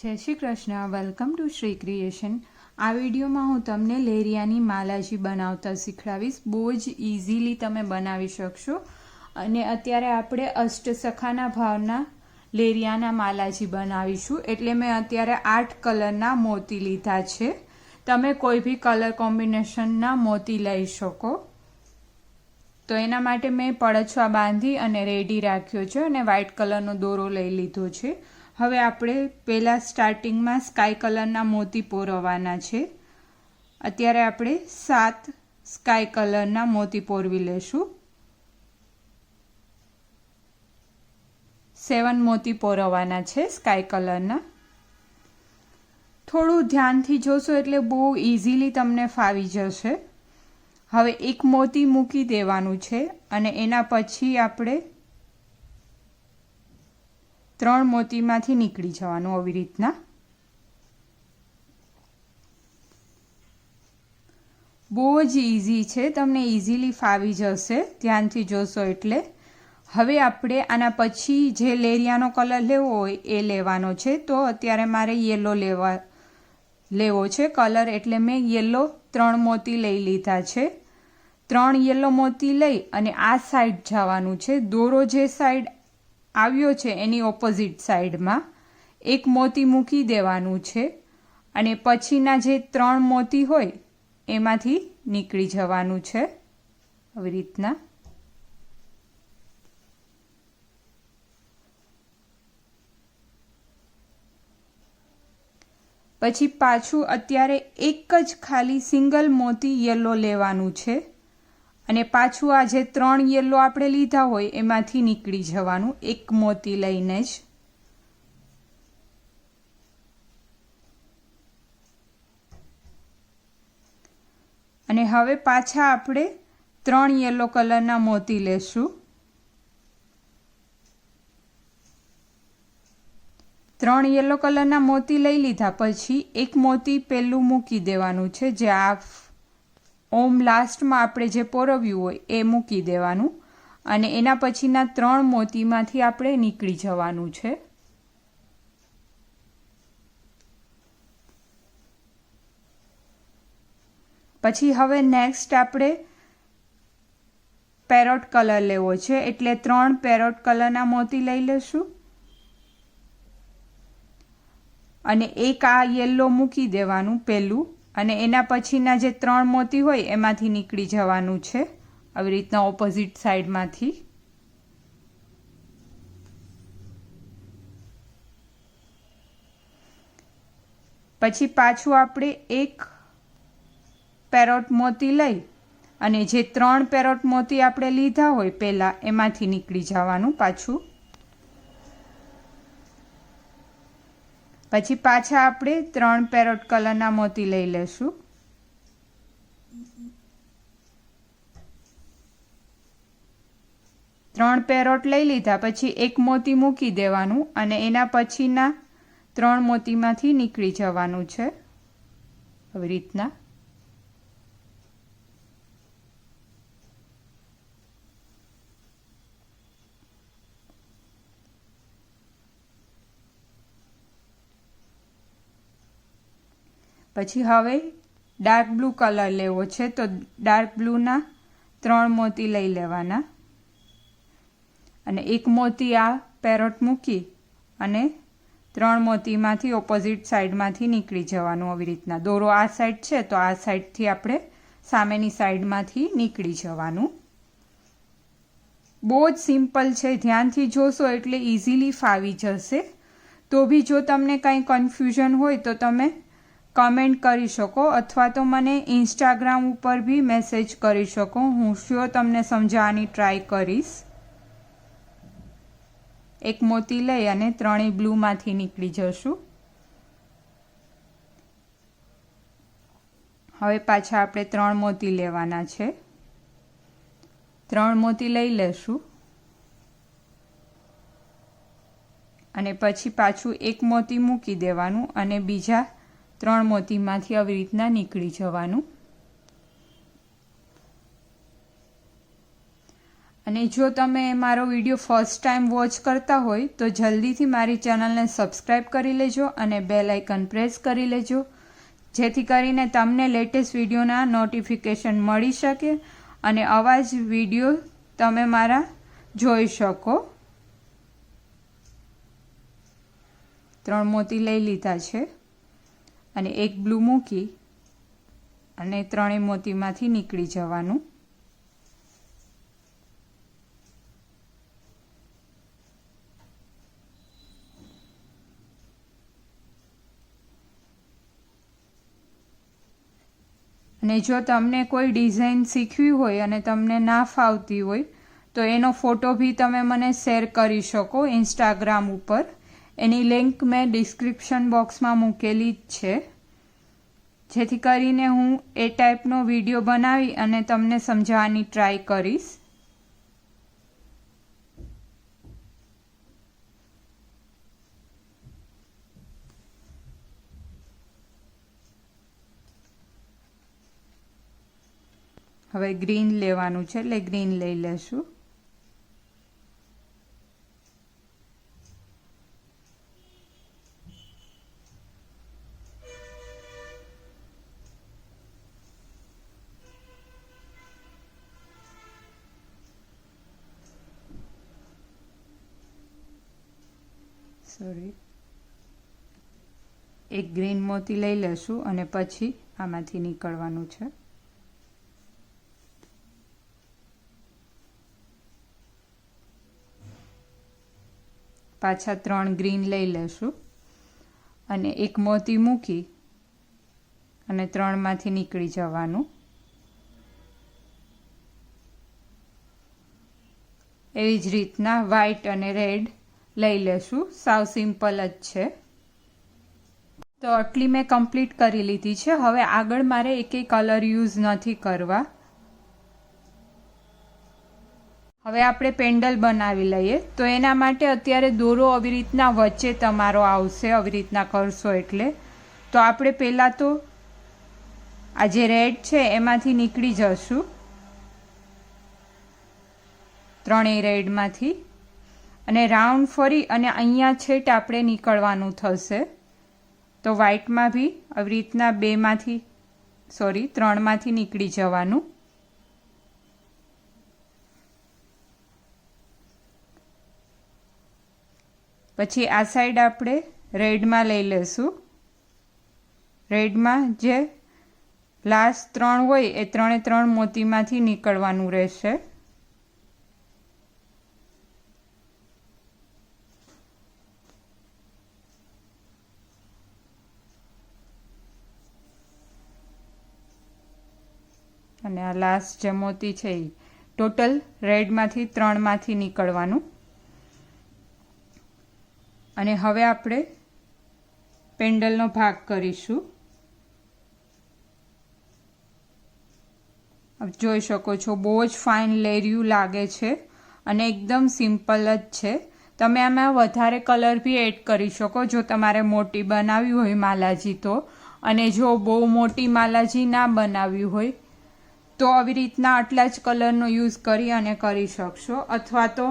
जय Shri Krishna. Welcome to Shri creation. आ video में हूँ तमने लेरियानी मालाजी बनावता शीखवाड़ीश। बहुत ज इजीली तमे बनावी शकशो। अने अत्यारे आपणे अष्टसखाना भावना लेरियाना मालाजी बनावीशुं। एटले मैं अत्यारे 8 कलरना मोती लीधा छे। तमे कोई भी कलर कॉम्बिनेशनना मोती लई शको। तो एना माटे मैं पड़छवा बांधी अने रेडी राख्यो छे अने व्हाइट कलरनो दोरो लई लीधो छे। हवे आपणे पहेला स्टार्टिंग में स्काय कलरना मोती पोरवाना छे। अत्यारे आपणे 7 स्काय कलरना मोती पोरवी लेशुं। 7 मोती पोरवाना छे स्काय कलरना। थोड़ुं ध्यानथी जोशो एटले बहु इजीली तमने फावी जशे। हवे एक मोती मूकी देवानुं छे अने एना पछी आपणे 3 मोतीमांथी નીકળી જવાનું આવી રીતના। બહુ જ ઇઝી છે, તમને ઇઝીલી ફાવી જશે ધ્યાનથી જોશો એટલે। હવે આપણે આના પછી જે લેરિયાનો કલર લેવો હોય એ લેવાનો છે। તો અત્યારે મારે યેલો લેવો છે કલર, એટલે મેં યેલો 3 મોતી લઈ લીધા છે। 3 યેલો મોતી લઈ અને આ સાઈડ જવાનું છે। દોરો જે સાઈડ આવ્યો છે એની ઓપોઝિટ સાઈડમાં એક મોતી મૂકી દેવાનું છે અને પછીના જે 3 મોતી હોય એમાંથી નીકળી જવાનું છે આવી રીતના। પછી પાછું અત્યારે એક જ ખાલી સિંગલ મોતી યેલો લેવાનું છે અને પાછું આ જે 3 યેલો આપણે લીધા હોય એમાંથી નીકળી જવાનું એક મોતી લઈને જ। અને હવે પાછા આપણે 3 યેલો કલરના મોતી લેશું। 3 યેલો કલરના મોતી લઈ લીધા પછી એક મોતી પેલું મૂકી દેવાનું છે, જે આ ઓમ લાસ્ટમાં આપણે જે પોરવ્યું હોય એ મૂકી દેવાનું અને એના પછીના 3 મોતીમાંથી આપણે નીકળી જવાનું છે। પછી હવે નેક્સ્ટ આપણે પેરોટ કલર લેવો છે, એટલે 3 પેરોટ કલરના મોતી લઈ લેશું અને એક આ યેલો મૂકી દેવાનું પેલું અને એના પછીના જે 3 મોતી હોય એમાંથી નીકળી જવાનું છે આવી રીતના ઓપોઝિટ સાઈડમાંથી। પછી પાછું આપણે એક પેરોટ મોતી લઈ અને જે 3 પેરોટ મોતી આપણે લીધા હોય પહેલા એમાંથી નીકળી જવાનું પાછું। પછી પાછા આપણે 3 પેરોટ કલરના મોતી લઈ લેશું। 3 પેરોટ લઈ લીધા પછી એક મોતી મૂકી દેવાનું અને એના પછીના 3 મોતીમાંથી નીકળી જવાનું છે આવી રીતના। પછી હવે ડાર્ક બ્લુ કલર લેવો છે, તો ડાર્ક બ્લુના 3 મોતી લઈ લેવાના અને એક મોતી આ પેરોટ મૂકી અને 3 મોતીમાંથી ઓપોઝિટ સાઈડમાંથી નીકળી જવાનું આવી રીતના। દોરો આ સાઈડ છે તો આ સાઈડથી આપણે સામેની સાઈડમાંથી નીકળી જવાનું। બહુ જ સિમ્પલ છે, ધ્યાનથી જોશો એટલે ઇઝીલી ફાવી જશે। તો બી જો તમને કંઈ કન્ફ્યુઝન હોય તો તમે કમેન્ટ કરી શકો અથવા તો મને ઇન્સ્ટાગ્રામ ઉપર બી મેસેજ કરી શકો, હું શ્યોર તમને સમજાવવાની ટ્રાય કરીશ। એક મોતી લઈ અને 3 બ્લુમાંથી નીકળી જશું। હવે પાછા આપણે 3 મોતી લેવાના છે। 3 મોતી લઈ લેશું અને પછી પાછું એક મોતી મૂકી દેવાનું અને બીજા 3 મોતીમાંથી આવી રીતના નીકળી જવાનું। અને જો તમે મારો વિડીયો ફર્સ્ટ ટાઈમ વોચ કરતા હોય તો જલ્દીથી મારી ચેનલને સબસ્ક્રાઈબ કરી લેજો અને બેલ આઇકન પ્રેસ કરી લેજો, જેથી કરીને તમને લેટેસ્ટ વિડીયોના નોટિફિકેશન મળી શકે અને આવા જ વિડીયો તમે મારા જોઈ શકો. 3 મોતી લઈ લીધા છે અને એક બ્લુ મૂકી અને 3 મોતીમાંથી નીકળી જવાનું. અને જો તમને કોઈ ડિઝાઇન શીખવી હોય અને તમને ના ફાવતી હોય તો એનો ફોટો બી તમે મને શેર કરી શકો ઇન્સ્ટાગ્રામ ઉપર. એની લિંક મેં ડિસ્ક્રિપ્શન બોક્સમાં મૂકેલી જ છે, જેથી કરીને હું એ ટાઈપનો વિડીયો બનાવી અને તમને સમજાવવાની ટ્રાય કરીશ. હવે ગ્રીન લેવાનું છે એટલે ગ્રીન લઈ લેશું. એક ગ્રીન મોતી લઈ લેશું અને પછી આમાંથી નીકળવાનું છે. પાછા 3 ગ્રીન લઈ લેશું અને એક મોતી મૂકી અને 3માંથી નીકળી જવાનું. એવી જ રીતના વ્હાઈટ અને રેડ લઈ લેશું. સાવ સિમ્પલ જ છે. તો આટલી મેં કમ્પ્લીટ કરી લીધી છે. હવે આગળ મારે એકેય કલર યુઝ નથી કરવા. હવે આપણે પેન્ડલ બનાવી લઈએ. તો એના માટે અત્યારે દોરો આવી રીતના વચ્ચે તમારો આવશે, આવી રીતના કરશો એટલે. તો આપણે પહેલાં તો આ જે રેડ છે એમાંથી નીકળી જશું, 3 રેડમાંથી, અને રાઉન્ડ ફરી અને અહીંયા છેટ આપણે નીકળવાનું થશે. તો વ્હાઈટમાં બી આવી રીતના 3માંથી નીકળી જવાનું. પછી આ સાઈડ આપણે રેડમાં લઈ લેશું. રેડમાં જે લાસ્ટ 3 હોય એ 3 મોતીમાંથી નીકળવાનું રહેશે. અને આ લાસ્ટ જે મોતી છે એ ટોટલ રેડમાંથી 3માંથી નીકળવાનું. અને હવે આપણે પેન્ડલનો ભાગ કરીશું. જોઈ શકો છો બહુ જ ફાઇન લેરિયું લાગે છે અને એકદમ સિમ્પલ જ છે. તમે આમાં વધારે કલર બી એડ કરી શકો જો તમારે મોટી બનાવવી હોય માલાજી તો. અને જો બહુ મોટી માલાજી ના બનાવવી હોય તો આવી રીતના આટલા જ કલરનો યુઝ કરી અને કરી શકશો. અથવા તો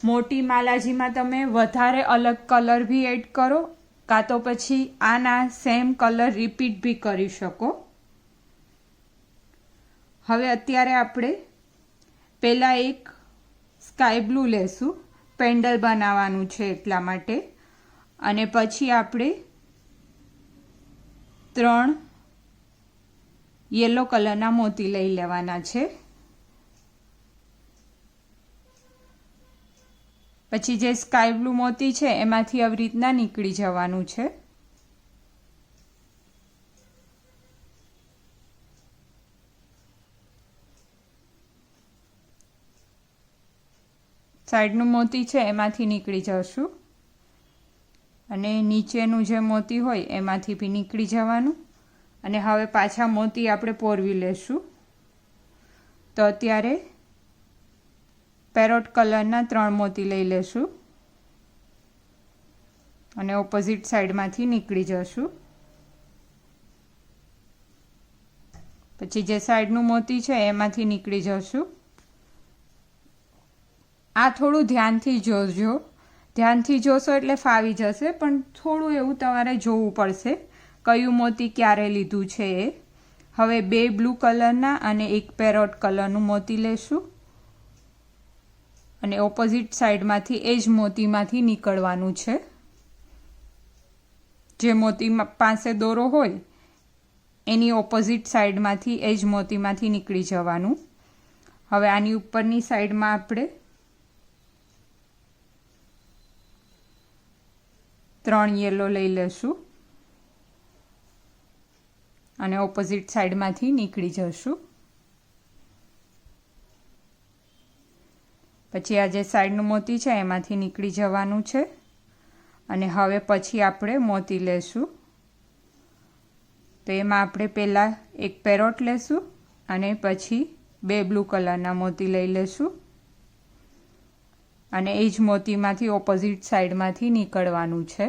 મોટી માલાજીમાં તમે વધારે અલગ કલર બી એડ કરો, કાં તો પછી આના સેમ કલર રિપીટ બી કરી શકો. હવે અત્યારે આપણે પહેલાં એક સ્કાય બ્લુ લેશું, પેન્ડલ બનાવવાનું છે એટલા માટે. અને પછી આપણે 3 યલો કલરના મોતી લઈ લેવાના છે. પછી જે સ્કાય બ્લુ મોતી છે એમાંથી આવી રીતના નીકળી જવાનું છે. સાઈડનું મોતી છે એમાંથી નીકળી જશું અને નીચેનું જે મોતી હોય એમાંથી બી નીકળી જવાનું. અને હવે પાછા મોતી આપણે પોરવી લેશું. તો અત્યારે પેરોટ કલરના 3 મોતી લઈ લેશું અને ઓપોઝિટ સાઈડમાંથી નીકળી જશું. પછી જે સાઈડનું મોતી છે એમાંથી નીકળી જશું આ થોડું ધ્યાનથી જોજો, ધ્યાનથી જોશો એટલે ફાવી જશે, પણ થોડું એવું તમારે જોવું પડશે કયું મોતી ક્યારે લીધું છે એ. હવે 2 બ્લુ કલરના અને 1 પેરોટ કલરનું મોતી લેશું અને ઓપોઝિટ સાઈડમાંથી એ જ મોતીમાંથી નીકળવાનું છે. જે મોતી પાસે દોરો હોય એની ઓપોઝિટ સાઈડમાંથી એ જ મોતીમાંથી નીકળી જવાનું. હવે આની ઉપરની સાઈડમાં આપણે 3 યલો લઈ લેશું અને ઓપોઝિટ સાઈડમાંથી નીકળી જશું. પછી આ જે સાઈડનું મોતી છે એમાંથી નીકળી જવાનું છે અને હવે પછી આપણે મોતી લેશું. તો એમાં આપણે પહેલાં 1 પેરોટ લેશું અને પછી 2 બ્લુ કલરના મોતી લઈ લેશું અને એ જ મોતીમાંથી ઓપોઝિટ સાઈડમાંથી નીકળવાનું છે.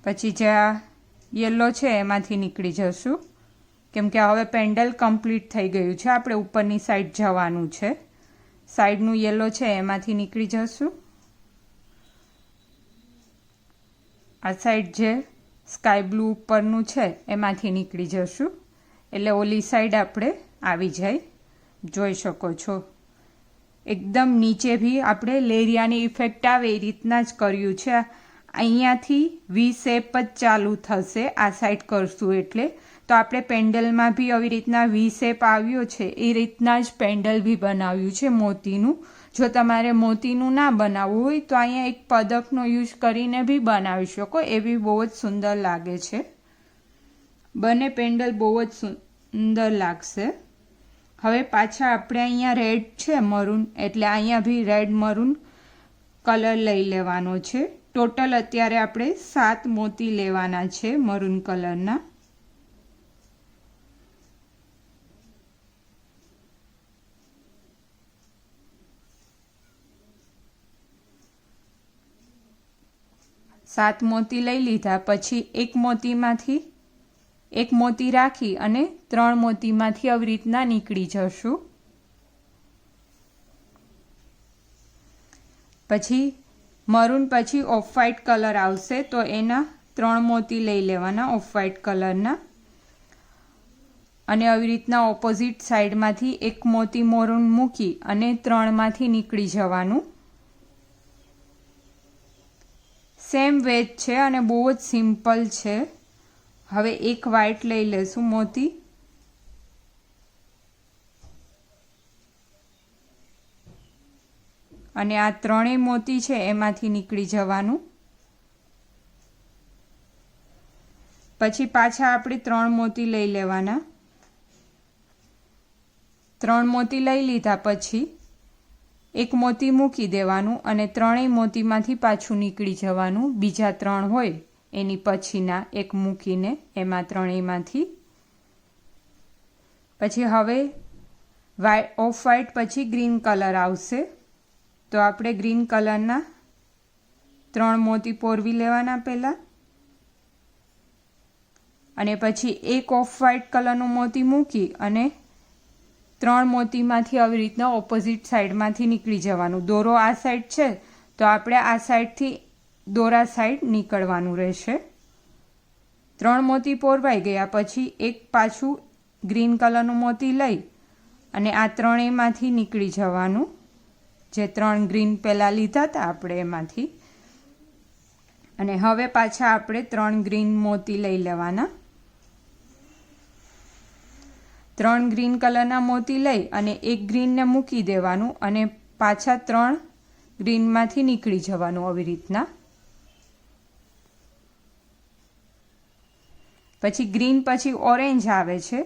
પછી જે આ યલો છે એમાંથી નીકળી જશું, કેમ કે હવે પેન્ડલ કમ્પ્લીટ થઈ ગયું છે, આપણે ઉપરની સાઈડ જવાનું છે. સાઈડનું યલો છે એમાંથી નીકળી જશું. આ સાઈડ જે સ્કાય બ્લુ ઉપરનું છે એમાંથી નીકળી જશું, એટલે ઓલી સાઈડ આપણે આવી જાય. જોઈ શકો છો એકદમ નીચે બી આપણે લેરિયાની ઇફેક્ટ આવે એ રીતના જ કર્યું છે. અહીંયાથી વી શેપ જ ચાલુ થશે આ સાઈડ કરશું એટલે. તો આપણે પેન્ડલમાં બી આવી રીતના વી શેપ આવ્યો છે એ રીતના જ પેન્ડલ બી બનાવ્યું છે મોતીનું. જો તમારે મોતીનું ના બનાવવું હોય તો અહીંયા એક પદકનો યુઝ કરીને બી બનાવી શકો, એ બી બહુ જ સુંદર લાગે છે. બંને પેન્ડલ બહુ જ સુંદર લાગશે. હવે પાછા આપણે અહીંયા રેડ છે મરૂન, એટલે અહીંયા બી રેડ મરૂન કલર લઈ લેવાનો છે. ટોટલ અત્યારે આપણે 7 મોતી લેવાના છે મરૂન કલરના. સાત મોતી લઈ લીધા પછી એક મોતી રાખી અને 3 મોતીમાંથી આવી રીતના નીકળી જશું. પછી મરૂન પછી ઓફ વ્હાઇટ કલર આવશે તો એના 3 મોતી લઈ લેવાના ઓફ વ્હાઇટ કલરના અને આવી રીતના ઓપોઝિટ સાઈડમાંથી એક મોતી મરૂન મૂકી અને 3માંથી નીકળી જવાનું. સેમ વેજ છે અને બહુ જ સિમ્પલ છે. હવે એક વ્હાઇટ લઈ લેશું મોતી અને આ 3 મોતી છે એમાંથી નીકળી જવાનું. પછી પાછા આપણે 3 મોતી લઈ લેવાના. 3 મોતી લઈ લીધા પછી એક મોતી મૂકી દેવાનું અને 3 મોતીમાંથી પાછું નીકળી જવાનું. બીજા 3 હોય એની પછીના એક મૂકીને એમાં 3માંથી. પછી હવે ઓફ વ્હાઇટ પછી ગ્રીન કલર આવશે તો આપણે ગ્રીન કલરના 3 મોતી પોરવી લેવાના પહેલાં અને પછી એક ઓફ વ્હાઇટ કલરનું મોતી મૂકી અને 3 મોતીમાંથી આવી રીતના ઓપોઝિટ સાઈડમાંથી નીકળી જવાનું. દોરો આ સાઈડ છે તો આપણે આ સાઈડથી દોરા સાઈડ નીકળવાનું રહેશે. 3 મોતી પોરવાઈ ગયા પછી એક પાછું ગ્રીન કલરનું મોતી લઈ અને આ 3માંથી નીકળી જવાનું. જે 3 ગ્રીન પહેલાં લીધા હતા આપણે એમાંથી. અને હવે પાછા આપણે 3 ગ્રીન મોતી લઈ લેવાના. 3 ગ્રીન કલરના મોતી લઈ અને એક ગ્રીનને મૂકી દેવાનું અને પાછા 3 ગ્રીનમાંથી નીકળી જવાનું આવી રીતના. પછી ગ્રીન પછી ઓરેન્જ આવે છે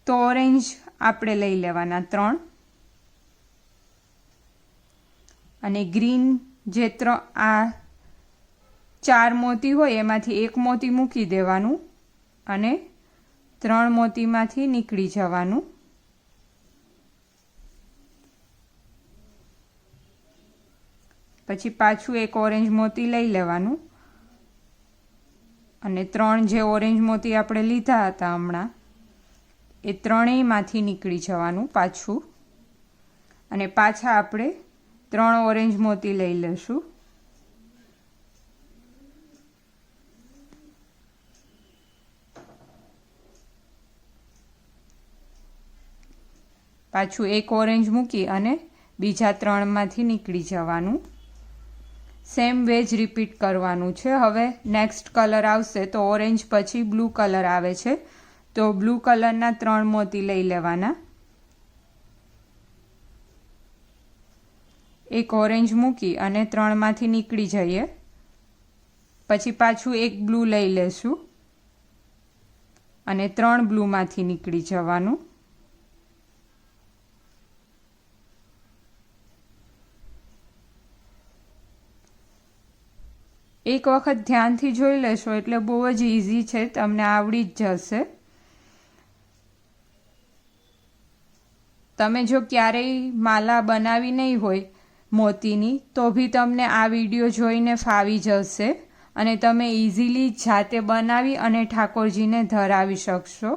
તો ઓરેન્જ આપણે લઈ લેવાના 3 અને ગ્રીન જે આ 4 મોતી હોય એમાંથી એક મોતી મૂકી દેવાનું અને 3 મોતીમાંથી નીકળી જવાનું. પછી પાછું એક ઓરેન્જ મોતી લઈ લેવાનું અને 3 જે ઓરેન્જ મોતી આપણે લીધા હતા હમણાં એ ત્રણેયમાંથી નીકળી જવાનું પાછું, અને પાછા આપણે 3 ઓરેન્જ મોતી લઈ લેશું. પાછું 1 ઓરેન્જ મૂકી અને બીજા 3માંથી નીકળી જવાનું. સેમ વે જ રિપીટ કરવાનું છે. હવે નેક્સ્ટ કલર આવશે તો ઓરેન્જ પછી બ્લુ કલર આવે છે, તો બ્લુ કલરના 3 મોતી લઈ લેવાના. 1 ઓરેન્જ મૂકી અને 3માંથી નીકળી જઈએ. પછી પાછું 1 બ્લુ લઈ લેશું અને 3 બ્લુમાંથી નીકળી જવાનું. એક વખત ધ્યાનથી જોઈ લેશો એટલે બહુ જ ઇઝી છે, તમને આવડી જ જશે. તમે જો ક્યારેય માલા બનાવી નહીં હોય મોતીની તો બી તમને આ વિડીયો જોઈને ફાવી જશે અને તમે ઇઝીલી જાતે બનાવી અને ઠાકોરજીને ધરાવી શકશો.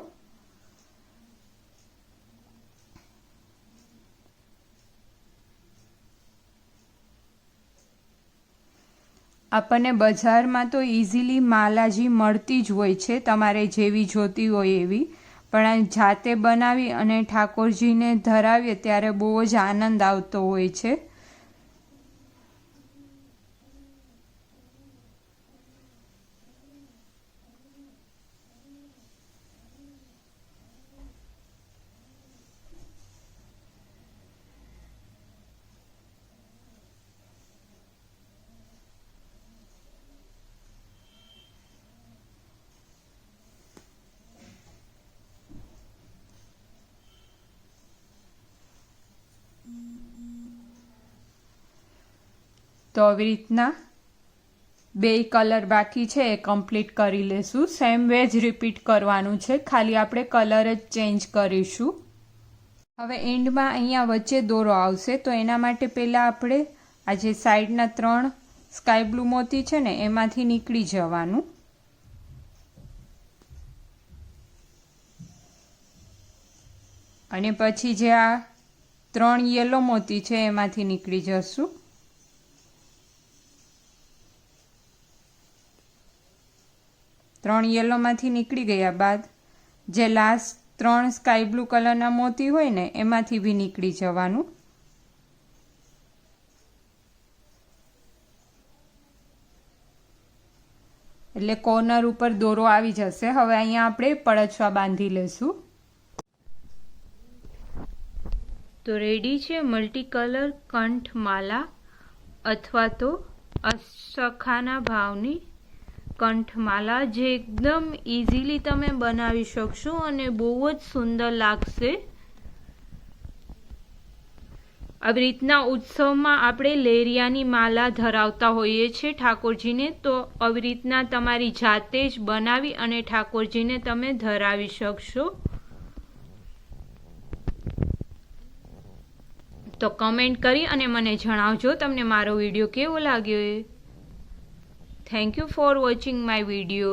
આપણને બજારમાં તો ઇઝીલી માલાજી મળતી જ હોય છે, તમારે જેવી જોતી હોય એવી, પણ જાતે બનાવી અને ઠાકોરજીને ધરાવીએ ત્યારે બહુ જ આનંદ આવતો હોય છે. તો આવી રીતના 2 કલર બાકી છે એ કમ્પ્લીટ કરી લેશું. સેમ વે જ રિપીટ કરવાનું છે, ખાલી આપણે કલર જ ચેન્જ કરીશું. હવે એન્ડમાં અહીંયા વચ્ચે દોરો આવશે, તો એના માટે પહેલાં આપણે આ જે સાઈડના 3 સ્કાય બ્લુ મોતી છે ને એમાંથી નીકળી જવાનું. અને પછી જે આ 3 યલો મોતી છે એમાંથી નીકળી જશું. ત્રણ યલોમાંથી નીકળી ગયા બાદ જે લાસ્ટ 3 સ્કાય બ્લુ કલરના મોતી હોય ને એમાંથી બી નીકળી જવાનું. એટલે કોર્નર ઉપર દોરો આવી જશે. હવે અહીંયા આપણે પડછવા બાંધી લેશું. તો રેડી છે મલ્ટી કલર કંઠમાલા અથવા તો અસખાના ભાવની કંઠમાલા, જે એકદમ ઇઝીલી તમે બનાવી શકશો અને બહુ જ સુંદર લાગશે. આવી રીતના ઉત્સવમાં આપણે લેરિયાની માલા ધરાવતા હોઈએ છીએ ઠાકોરજીને, તો આવી રીતના તમારી જાતે જ બનાવી અને ઠાકોરજીને તમે ધરાવી શકશો. તો કમેન્ટ કરી અને મને જણાવજો તમને મારો વિડીયો કેવો લાગ્યો એ. Thank you for watching my video.